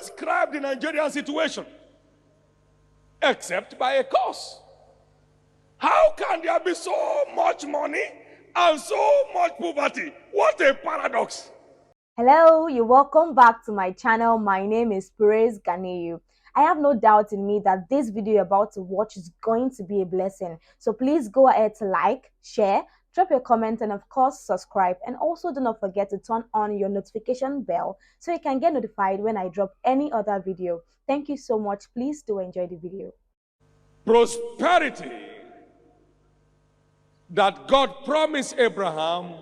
describe the Nigerian situation except by a curse. How can there be so much money and so much poverty? What a paradox. Hello, you're welcome back to my channel. My name is Praise Ganeyu. I have no doubt in me that this video you're about to watch is going to be a blessing. So please go ahead to like, share, drop your comment, and of course subscribe. And also do not forget to turn on your notification bell so you can get notified when I drop any other video. Thank you so much. Please do enjoy the video. Prosperity that God promised Abraham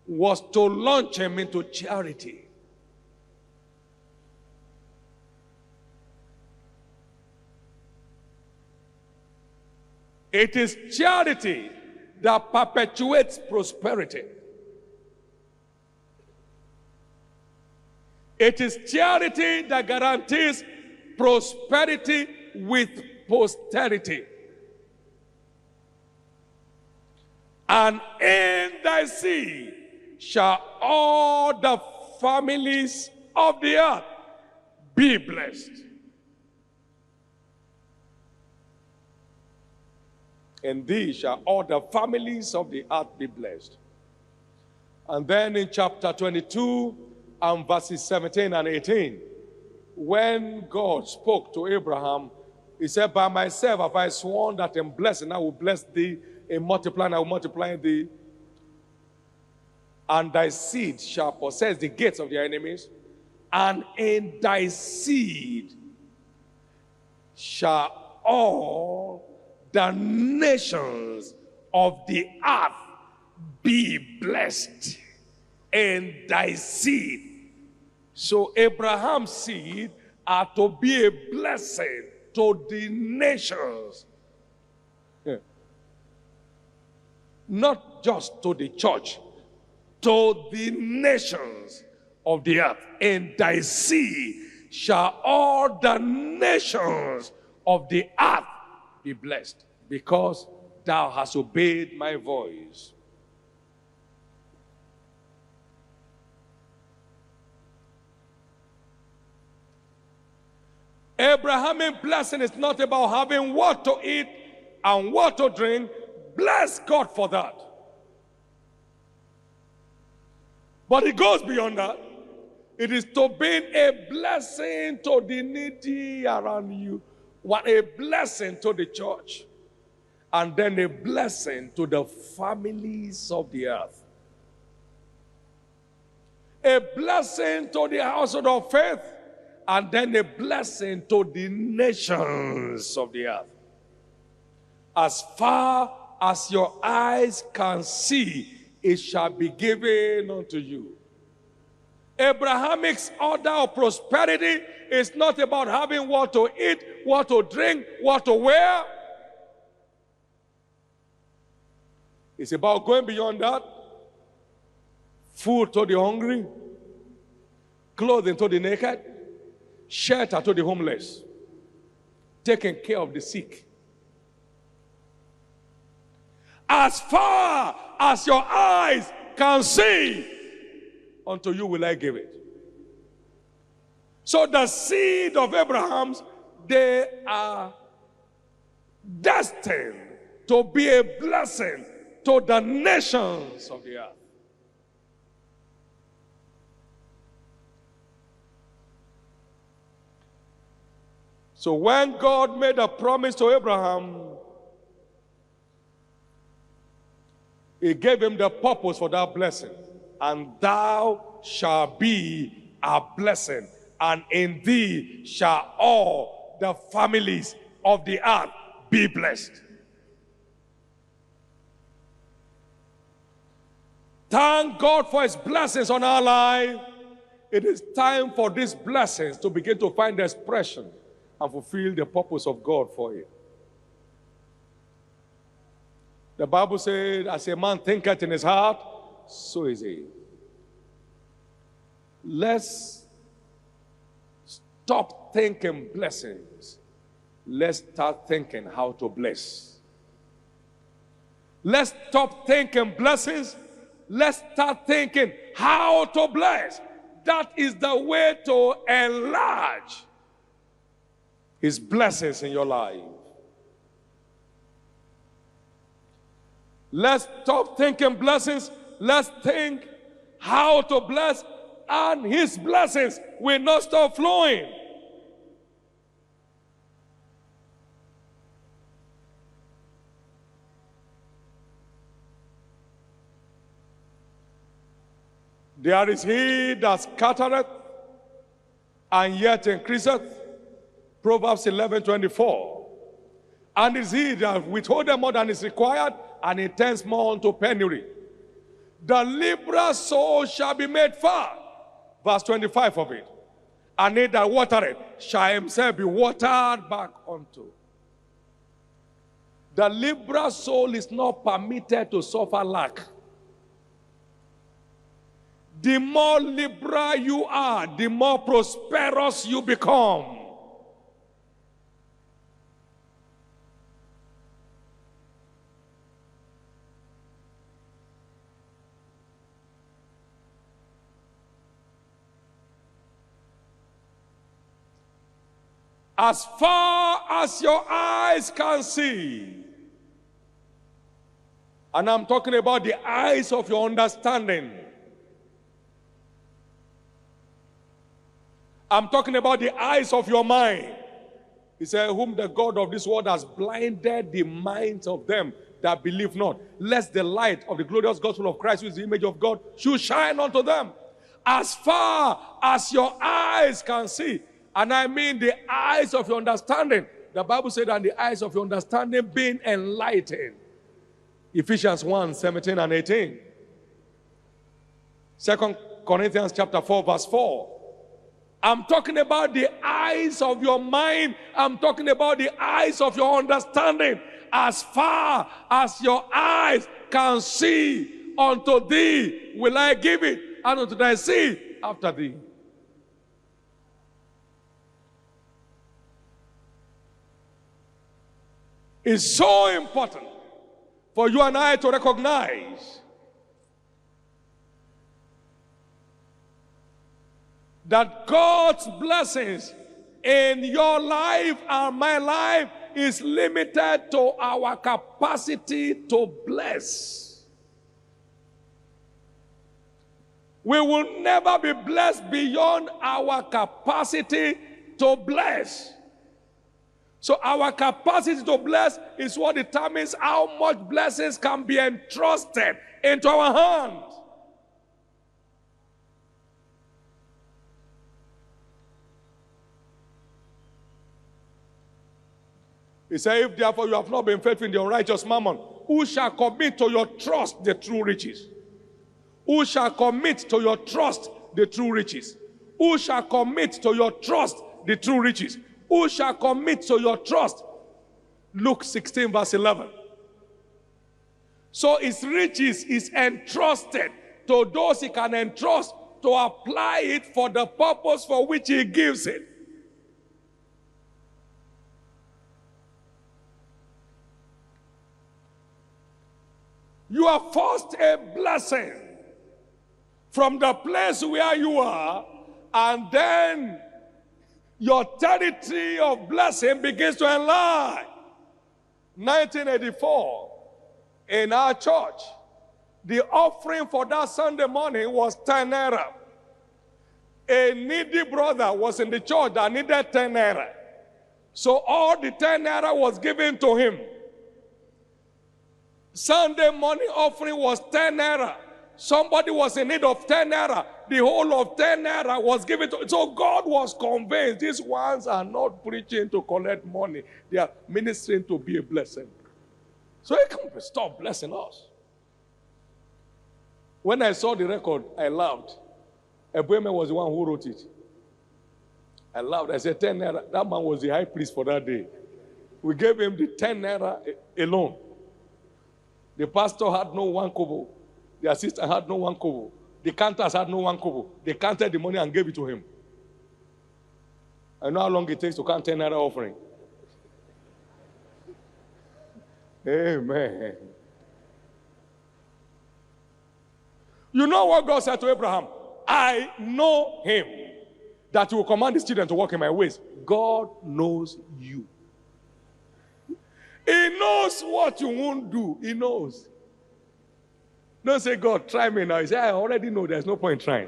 was to launch him into charity. It is charity that perpetuates prosperity. It is charity that guarantees prosperity with posterity. And in thy seed shall all the families of the earth be blessed. In thee shall all the families of the earth be blessed. And then in chapter 22 and verses 17 and 18, when God spoke to Abraham, he said, by myself have I sworn that in blessing I will bless thee, in multiplying I will multiply thee, and thy seed shall possess the gates of their enemies, and in thy seed shall all the nations of the earth be blessed in thy seed. So Abraham's seed are to be a blessing to the nations. Not just to the church, to the nations of the earth. In thy seed shall all the nations of the earth be blessed, because thou hast obeyed my voice. Abrahamic blessing is not about having what to eat and what to drink. Bless God for that. But it goes beyond that. It is to be a blessing to the needy around you. What a blessing to the church. And then a blessing to the families of the earth. A blessing to the household of faith. And then a blessing to the nations of the earth. As far as your eyes can see, it shall be given unto you. Abrahamic's order of prosperity is not about having what to eat, what to drink, what to wear. It's about going beyond that. Food to the hungry, clothing to the naked, shelter to the homeless, taking care of the sick. As far as your eyes can see, unto you will I give it. So the seed of Abraham, they are destined to be a blessing to the nations of the earth. So when God made a promise to Abraham, He gave him the purpose for that blessing. And thou shalt be a blessing, and in thee shall all the families of the earth be blessed. Thank God for His blessings on our life. It is time for these blessings to begin to find expression and fulfill the purpose of God for you. The Bible said, as a man thinketh in his heart, so is he. Let's stop thinking blessings. Let's start thinking how to bless. Let's stop thinking blessings. Let's start thinking how to bless. That is the way to enlarge His blessings in your life. Let's stop thinking blessings. Let's think how to bless, and His blessings will not stop flowing. There is He that scattereth and yet increaseth. Proverbs 11:24. And is He that withholdeth more than is required and intends more unto penury. The liberal soul shall be made fat. Verse 25 of it. And he that watereth shall himself be watered back unto. The liberal soul is not permitted to suffer lack. The more liberal you are, the more prosperous you become. As far as your eyes can see, and I'm talking about the eyes of your understanding. I'm talking about the eyes of your mind. He said, whom the God of this world has blinded the minds of them that believe not, lest the light of the glorious gospel of Christ, who is the image of God, should shine unto them. As far as your eyes can see, and I mean the eyes of your understanding. The Bible said that the eyes of your understanding being enlightened. Ephesians 1:17 and 18. 2 Corinthians chapter 4 verse 4. I'm talking about the eyes of your mind. I'm talking about the eyes of your understanding. As far as your eyes can see, unto thee will I give it, and unto thy seed after thee. It's so important for you and I to recognize that God's blessings in your life and my life is limited to our capacity to bless. We will never be blessed beyond our capacity to bless. So our capacity to bless is what determines how much blessings can be entrusted into our hands. He said, if therefore you have not been faithful in the unrighteous mammon, who shall commit to your trust the true riches? Who shall commit to your trust the true riches? Who shall commit to your trust the true riches? Who shall commit to your trust? Luke 16 verse 11. So his riches is entrusted to those he can entrust to apply it for the purpose for which he gives it. You are first a blessing from the place where you are, and then your territory of blessing begins to enlarge. 1984, in our church, the offering for that Sunday morning was 10 naira. A needy brother was in the church that needed 10 naira. So all the 10 naira was given to him. Sunday morning offering was 10 naira. Somebody was in need of 10 naira. The whole of 10 naira was given to. So God was convinced these ones are not preaching to collect money. They are ministering to be a blessing. So he can't stop blessing us. When I saw the record, I laughed. Ebweme was the one who wrote it. I laughed. I said, 10 naira. That man was the high priest for that day. We gave him the 10 naira alone. The pastor had no 1 kobo. The assistant had no 1 kobo. The cantors had no 1 kobo. They counted the money and gave it to him. I know how long it takes to count 10 naira offering. Amen. You know what God said to Abraham? I know him, that he will command his children to walk in my ways. God knows you. He knows what you won't do. He knows. Don't say, God, try me now. He say, I already know. There's no point trying.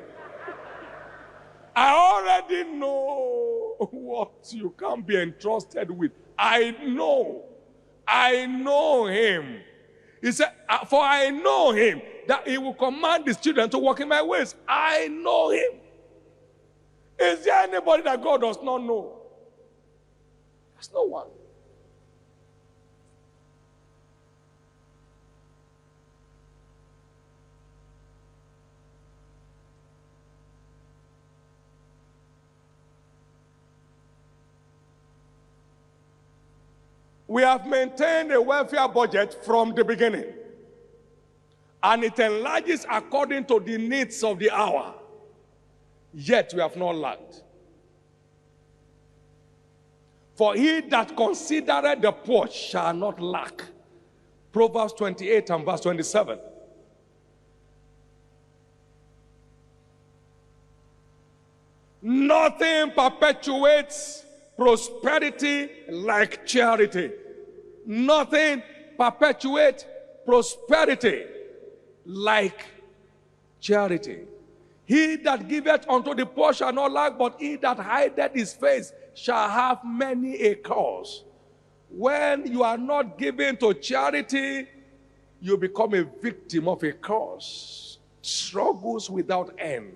I already know what you can't be entrusted with. I know. I know him. He said, for I know him, that he will command his children to walk in my ways. I know him. Is there anybody that God does not know? There's no one. We have maintained a welfare budget from the beginning, and it enlarges according to the needs of the hour. Yet we have not learned. For he that considereth the poor shall not lack. Proverbs 28 and verse 27. Nothing perpetuates prosperity like charity. Nothing perpetuates prosperity like charity. He that giveth unto the poor shall not lack, but he that hideth his face shall have many a cause. When you are not giving to charity, you become a victim of a cause. Struggles without end.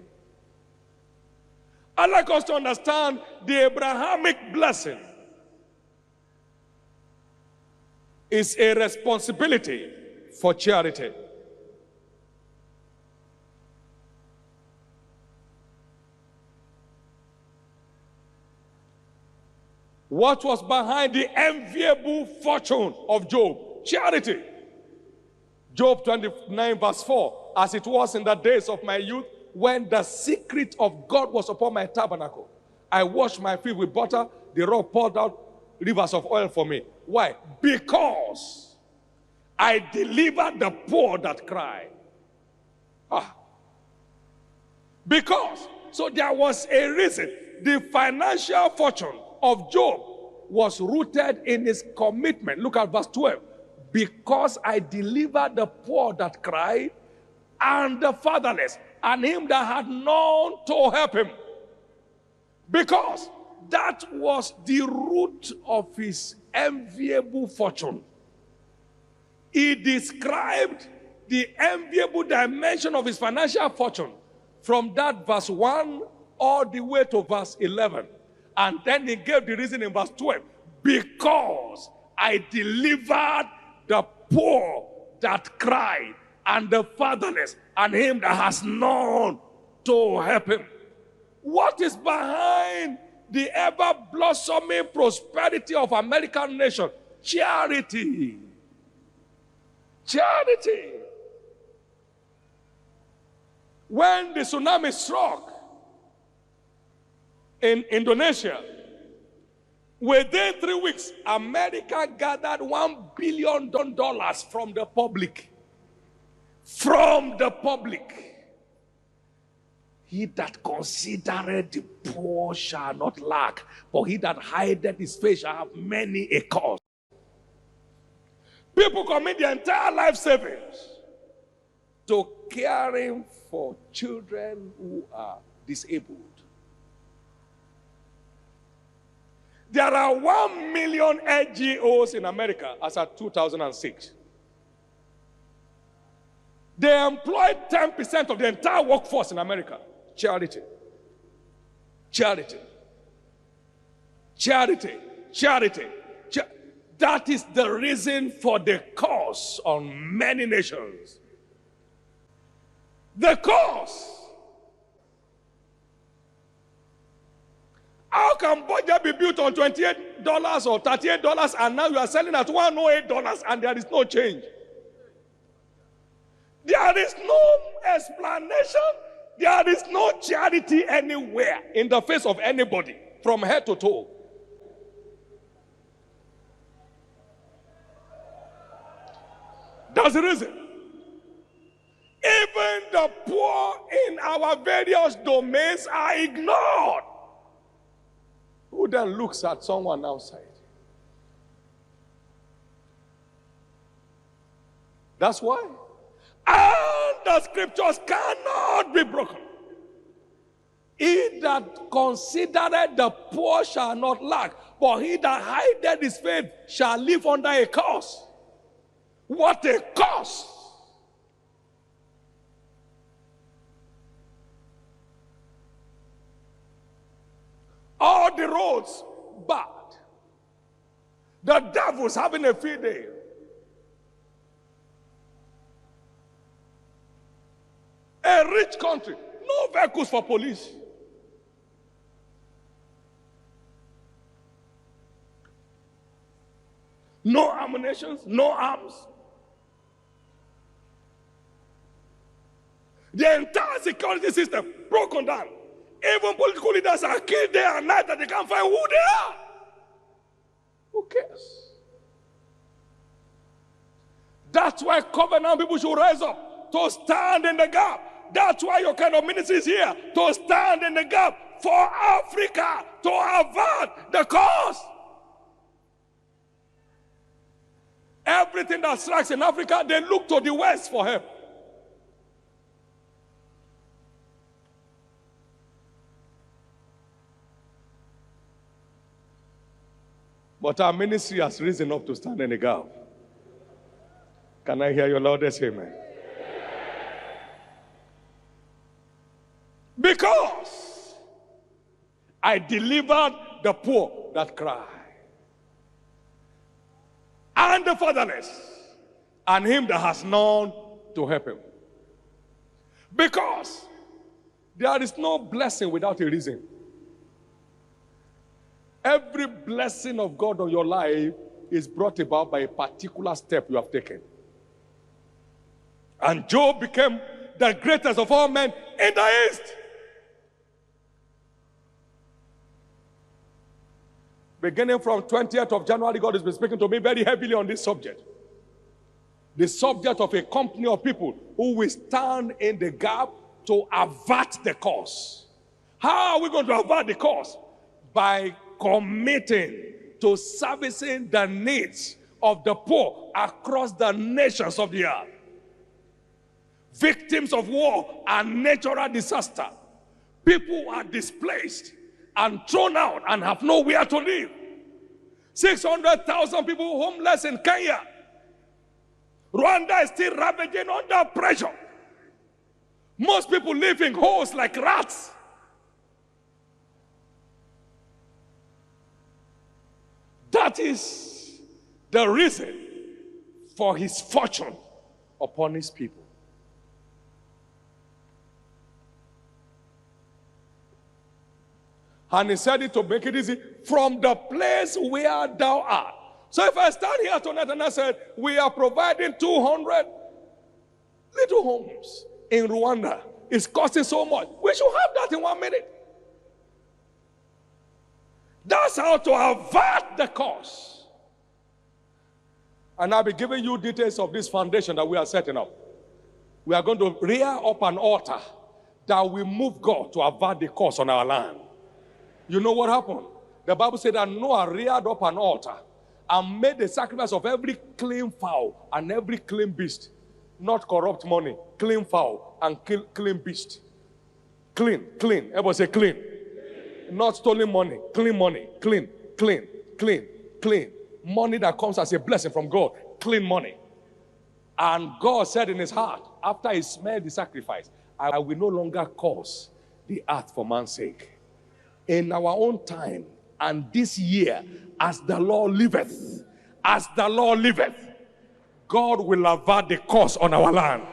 I'd like us to understand the Abrahamic blessing is a responsibility for charity. What was behind the enviable fortune of Job? Charity. Job 29 verse 4. As it was in the days of my youth, when the secret of God was upon my tabernacle, I washed my feet with butter, the rock poured out rivers of oil for me. Why? Because I delivered the poor that cry. Because. So there was a reason. The financial fortune of Job was rooted in his commitment. Look at verse 12. Because I delivered the poor that cried, and the fatherless, and him that had none to help him. Because that was the root of his enviable fortune. He described the enviable dimension of his financial fortune from that verse 1 all the way to verse 11. And then he gave the reason in verse 12. Because I delivered the poor that cried, and the fatherless, and him that has none to help him. What is behind the ever-blossoming prosperity of American nation? Charity. Charity. When the tsunami struck in Indonesia, within 3 weeks, America gathered $1 billion from the public. From the public. He that considereth the poor shall not lack, but he that hideth his face shall have many a cause. People commit their entire life savings to caring for children who are disabled. There are 1 million NGOs in America as of 2006. They employ 10% of the entire workforce in America. Charity. Charity. Charity. Charity. That is the reason for the curse on many nations. The curse. How can budget be built on $28 or $38 and now you are selling at $108 and there is no change? There is no explanation. There is no charity anywhere in the face of anybody from head to toe. That's the reason. Even the poor in our various domains are ignored. Who then looks at someone outside? That's why. And the scriptures cannot be broken. He that considereth the poor shall not lack, but he that hideth his faith shall live under a curse. What a curse! All the roads bad. The devil's having a field day. A rich country, no vehicles for police. No ammunition, no arms. The entire security system broken down. Even political leaders are killed day and night that they can't find who they are. Who cares? That's why covenant people should rise up to stand in the gap. That's why your kind of ministry is here, to stand in the gap for Africa, to avert the cause. Everything that strikes in Africa, they look to the West for help. But our ministry has risen up to stand in the gap. Can I hear your loudest amen? Because I delivered the poor that cry, and the fatherless, and him that has none to help him. Because there is no blessing without a reason. Every blessing of God on your life is brought about by a particular step you have taken. And Job became the greatest of all men in the East. Beginning from 20th of January, God has been speaking to me very heavily on this subject. The subject of a company of people who will stand in the gap to avert the cause. How are we going to avert the cause? By committing to servicing the needs of the poor across the nations of the earth. Victims of war and natural disaster. People who are displaced and thrown out and have nowhere to live. 600,000 people homeless in Kenya. Rwanda is still ravaging under pressure. Most people live in holes like rats. That is the reason for his fortune upon his people. And he said it to make it easy, from the place where thou art. So if I stand here tonight and I said, we are providing 200 little homes in Rwanda, it's costing so much. We should have that in 1 minute. That's how to avert the cause. And I'll be giving you details of this foundation that we are setting up. We are going to rear up an altar that will move God to avert the cause on our land. You know what happened? The Bible said that Noah reared up an altar and made the sacrifice of every clean fowl and every clean beast. Not corrupt money, clean fowl and clean beast. Clean. Everybody say clean. Not stolen money, clean, clean. Money that comes as a blessing from God, clean money. And God said in his heart, after he smelled the sacrifice, I will no longer cause the earth for man's sake. In our own time and this year, as the Lord liveth, God will avert the curse on our land.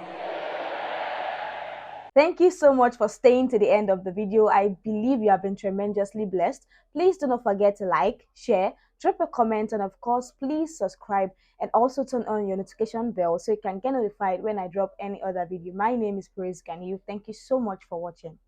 Thank you so much for staying to the end of the video. I believe you have been tremendously blessed. Please do not forget to like, share, drop a comment, and of course, please subscribe and also turn on your notification bell so you can get notified when I drop any other video. My name is Praise Ganiyu. Thank you so much for watching.